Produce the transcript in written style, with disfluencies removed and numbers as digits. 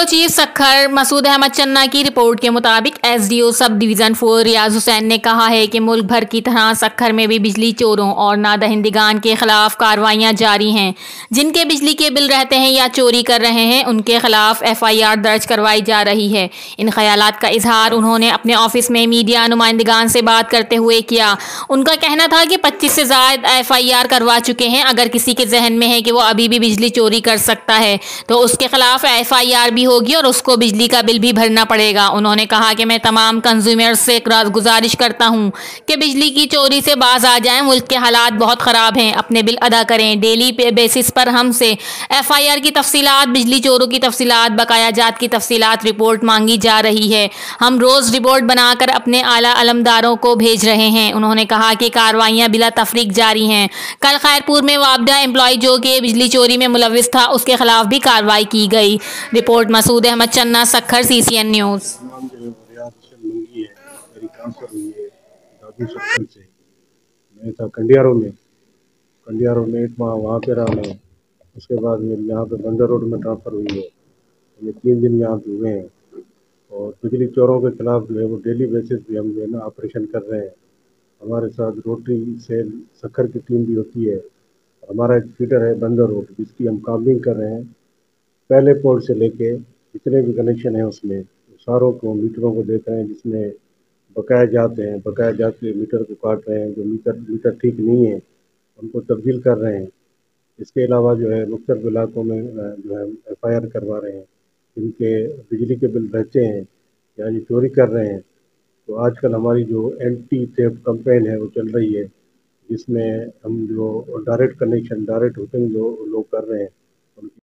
Bureau chief Sukkur Masood Ahmad चन्ना की report के मुताबिक एसडीओ सब डिवीज़न 4 रियाज हुसैन ने कहा है कि मुल्क भर की तरह सखर में भी बिजली चोरों और नादहिंदगान के खिलाफ कार्रवाइयां जारी हैं। जिनके बिजली के बिल रहते हैं या चोरी कर रहे हैं उनके खिलाफ FIR दर्ज करवाई जा रही है। इन ख्यालात का इजहार उन्होंने अपने ऑफिस में मीडिया नुमाइंदगान से बात करते हुए किया। उनका कहना था कि 25 से ज़ायद FIR करवा चुके हैं। अगर किसी के जहन में है कि वो अभी भी बिजली चोरी कर सकता है तो उसके खिलाफ FIR भी होगी और उसको बिजली का बिल भी भरना पड़ेगा। उन्होंने कहा कि मैं तमाम कंज्यूमर्स से गुजारिश करता हूं कि बिजली की चोरी से बाज आ जाएं। मुल्क के हालात बहुत ख़राब हैं, अपने बिल अदा करें। डेली बेसिस पर हमसे FIR की तफसीलात, बिजली चोरों की तफसीलात, बकाया जात की तफसीलात रिपोर्ट मांगी जा रही है। हम रोज़ रिपोर्ट बनाकर अपने आला अलमदारों को भेज रहे हैं। उन्होंने कहा कि कार्रवाइयाँ बिला तफरीक जारी हैं। कल खैरपुर में वापडा एम्प्लॉय जो कि बिजली चोरी में मुलविस था उसके खिलाफ भी कार्रवाई की गई। रिपोर्ट मसूद अहमद चन्ना, सखर, CCN न्यूज़। मैं था कंडियारों में 1 माह वहाँ पे रहा मैं। उसके बाद मेरी यहाँ पे बंदर रोड में ट्रांसफ़र हुई है। ये 3 दिन यहाँ पे हुए हैं और बिजली चोरों के खिलाफ जो है वो डेली बेसिस पे हम जो है ना ऑपरेशन कर रहे हैं। हमारे साथ रोटरी सेल सखर की टीम भी होती है। हमारा एक फीडर है बंदर रोड, जिसकी हम काउंटिंग कर रहे हैं। पहले पोल से लेके जितने भी कनेक्शन है उसमें सारों को मीटरों को देख रहे हैं, जिसमें बकाया जाते हैं, बकाया जात के मीटर को काट रहे हैं। जो मीटर ठीक नहीं है उनको तब्दील कर रहे हैं। इसके अलावा जो है मुख्तलिफ इलाकों में जो है FIR करवा रहे हैं जिनके बिजली के बिल रहते हैं या ये चोरी कर रहे हैं। तो आजकल हमारी जो एंटी थेफ्ट कैंपेन है वो चल रही है, जिसमें हम जो डायरेक्ट कनेक्शन, डायरेक्ट हुकिंग जो लोग कर रहे हैं